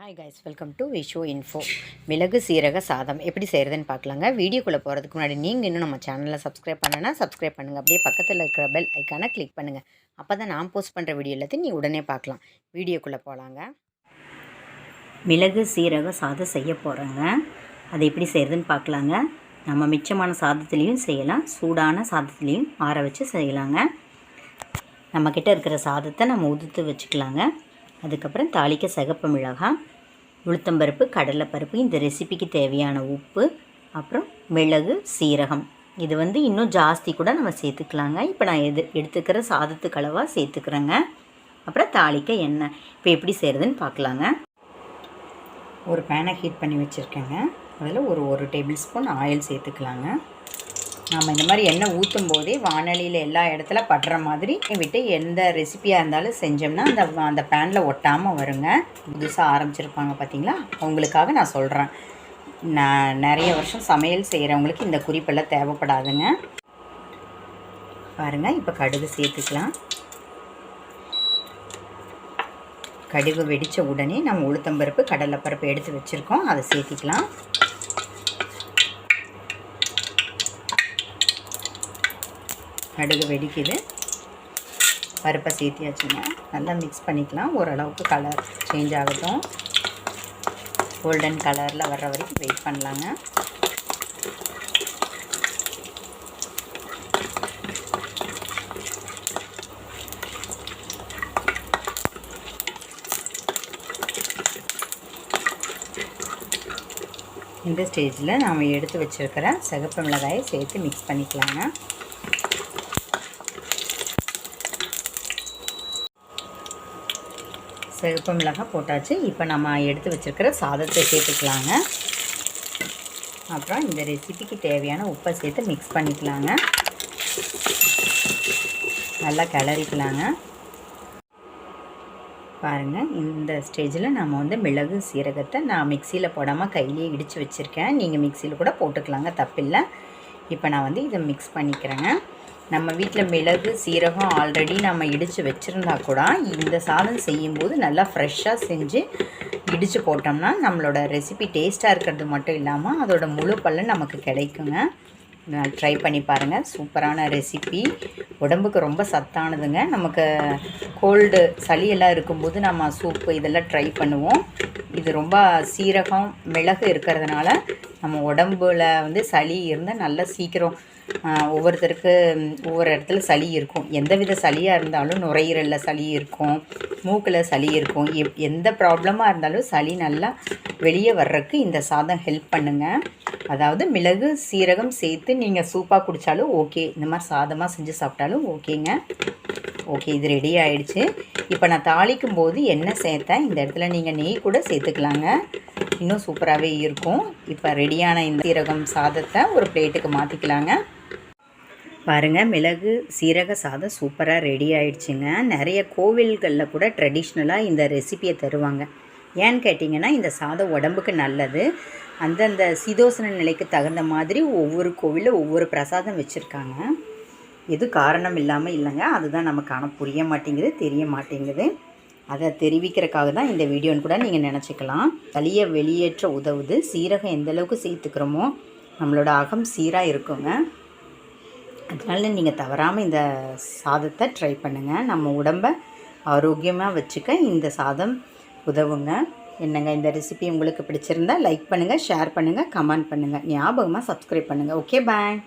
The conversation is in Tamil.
Hi guys, welcome to Visho info. மிளகு சீரக சாதம் எப்படி செய்கிறதுன்னு பார்க்கலாங்க. வீடியோக்குள்ளே போகிறதுக்கு முன்னாடி நீங்கள் இன்னும் நம்ம சேனலில் சப்ஸ்கிரைப் பண்ணனா சப்ஸ்கிரைப் பண்ணுங்கள். அப்படியே பக்கத்தில் இருக்கிற பெல் ஐக்கானை கிளிக் பண்ணுங்கள். அப்போ தான் நான் போஸ்ட் பண்ணுற வீடியோ எல்லாத்தையும் நீ உடனே பார்க்கலாம். வீடியோக்குள்ளே போகலாங்க. மிளகு சீரக சாதம் செய்ய போகிறோங்க. அதை எப்படி செய்கிறதுன்னு பார்க்கலாங்க. நம்ம மிச்சமான சாதத்துலேயும் செய்யலாம், சூடான சாதத்துலேயும் ஆற வச்சு செய்யலாங்க. நம்மக்கிட்ட இருக்கிற சாதத்தை நம்ம உதுத்து வச்சுக்கலாங்க. அதுக்கப்புறம் தாளிக்க சிகப்பு மிளகாய், உளுத்தம்பருப்பு, கடலைப்பருப்பு, இந்த ரெசிபிக்கு தேவையான உப்பு, அப்புறம் மிளகு, சீரகம். இது இன்னும் ஜாஸ்தி கூட நம்ம சேர்த்துக்கலாங்க. இப்போ நான் எடுத்துக்கிற சாதத்துக்கு அளவாக சேர்த்துக்கிறேங்க. அப்புறம் தாளிக்க எண்ணெய். இப்போ எப்படி செய்கிறதுன்னு பார்க்கலாங்க. ஒரு பேனை ஹீட் பண்ணி வச்சுருக்கேங்க. அதில் ஒரு டேபிள் ஸ்பூன் ஆயில் சேர்த்துக்கலாங்க. நம்ம இந்த மாதிரி எண்ணெய் ஊற்றும் போதே வானொலியில் எல்லா இடத்துல படுற மாதிரி விட்டு எந்த ரெசிபியாக இருந்தாலும் செஞ்சோம்னா அந்த பேனில் ஒட்டாமல் வருங்க. புதுசாக ஆரம்பிச்சிருப்பாங்க பார்த்தீங்களா, அவங்களுக்காக நான் சொல்கிறேன். நான் நிறைய வருஷம் சமையல் செய்கிறவங்களுக்கு இந்த குறிப்பெல்லாம் தேவைப்படாதுங்க. பாருங்கள், இப்போ கடுகு சேர்த்துக்கலாம். கடுகு வெடித்த உடனே நம்ம உளுத்தம்பருப்பு, கடலைப்பருப்பு எடுத்து வச்சுருக்கோம், அதை சேர்த்திக்கலாம். கடுகு வெடிக்குது, பருப்பை சேர்த்தியாச்சுங்க. நல்லா மிக்ஸ் பண்ணிக்கலாம். ஓரளவுக்கு கலர் சேஞ்ச் ஆகட்டும். கோல்டன் கலரில் வர்ற வரைக்கும் வெயிட் பண்ணலாங்க. இந்த ஸ்டேஜில் நாம் எடுத்து வச்சுருக்கிற சிகப்பு மிளகாயை சேர்த்து மிக்ஸ் பண்ணிக்கலாங்க. சிகப்பு மிளகாய் போட்டாச்சு. இப்போ நம்ம எடுத்து வச்சுருக்கிற சாதத்தை சேர்த்துக்கலாங்க. அப்புறம் இந்த ரெசிபிக்கு தேவையான உப்பை சேர்த்து மிக்ஸ் பண்ணிக்கலாங்க. நல்லா கிளறிக்கலாங்க. பாருங்கள், இந்த ஸ்டேஜில் நம்ம மிளகு சீரகத்தை நான் மிக்சியில் போடாமல் கையிலேயே இடித்து வச்சுருக்கேன். நீங்கள் மிக்சியில் கூட போட்டுக்கலாங்க, தப்பில்லை. இப்போ நான் இதை மிக்ஸ் பண்ணிக்கிறேங்க. நம்ம வீட்டில் மிளகு சீரகம் ஆல்ரெடி நம்ம இடித்து வச்சுருந்தா கூட இந்த சாதம் செய்யும்போது நல்லா ஃப்ரெஷ்ஷாக செஞ்சு இடித்து போட்டோம்னா நம்மளோட ரெசிபி டேஸ்ட்டாக இருக்கிறது மட்டும் இல்லாமல் அதோட முழு பலன் நமக்கு கிடைக்குங்க. நான் ட்ரை பண்ணி பாருங்கள். சூப்பரான ரெசிபி, உடம்புக்கு ரொம்ப சத்தானதுங்க. நமக்கு கோல்டு சளியெல்லாம் இருக்கும்போது நம்ம சூப்பு இதெல்லாம் ட்ரை பண்ணுவோம். இது ரொம்ப சீரகம் மிளகு இருக்கிறதுனால நம்ம உடம்புல சளி இருந்தால் நல்லா சீக்கிரம், ஒவ்வொருத்தருக்கு ஒவ்வொரு இடத்துல சளி இருக்கும். எந்தவித சளியாக இருந்தாலும் நுரையீரலில் சளி இருக்கும், மூக்கில் சளி இருக்கும். எந்த ப்ராப்ளமாக இருந்தாலும் சளி நல்லா வெளியே வர்றதுக்கு இந்த சாதம் ஹெல்ப் பண்ணுங்க. அதாவது மிளகு சீரகம் சேர்த்து நீங்கள் சூப்பாக குடித்தாலும் ஓகே, இந்த மாதிரி சாதமாக செஞ்சு சாப்பிட்டாலும் ஓகேங்க. ஓகே, இது ரெடி ஆகிடுச்சு. இப்போ நான் தாளிக்கும் போது எண்ணெய் சேர்த்தேன். இந்த இடத்துல நீங்கள் நெய் கூட சேர்த்துக்கலாங்க, இன்னும் சூப்பராகவே இருக்கும். இப்போ ரெடியான இந்த சீரகம் சாதத்தை ஒரு பிளேட்டுக்கு மாற்றிக்கலாங்க. பாருங்கள், மிளகு சீரக சாதம் சூப்பராக ரெடி ஆகிடுச்சுங்க. நிறைய கோவில்களில் கூட ட்ரெடிஷ்னலாக இந்த ரெசிபியை தருவாங்க. ஏன்னு கேட்டிங்கன்னா, இந்த சாதம் உடம்புக்கு நல்லது. அந்தந்த சீதோசன நிலைக்கு தகுந்த மாதிரி ஒவ்வொரு கோவிலில் ஒவ்வொரு பிரசாதம் வச்சுருக்காங்க. எது காரணம் இல்லாமல் இல்லைங்க, அதுதான் நமக்கு ஆனால் புரிய மாட்டேங்குது, தெரிய மாட்டேங்குது. அதை தெரிவிக்கிறதுக்காக தான் இந்த வீடியோன்னு கூட நீங்கள் நினச்சிக்கலாம். சளியை வெளியேற்ற உதவுது. சீரகம் எந்தளவுக்கு சேர்த்துக்கிறோமோ நம்மளோட அகம் சீராக இருக்குங்க. அதனால நீங்கள் தவறாமல் இந்த சாதத்தை ட்ரை பண்ணுங்கள். நம்ம உடம்பை ஆரோக்கியமாக வச்சுக்க இந்த சாதம் உதவுங்க. என்னங்க, இந்த ரெசிபி உங்களுக்கு பிடிச்சிருந்தா லைக் பண்ணுங்கள், ஷேர் பண்ணுங்கள், கமெண்ட் பண்ணுங்கள். ஞாபகமாக சப்ஸ்கிரைப் பண்ணுங்கள். ஓகே, பாய்.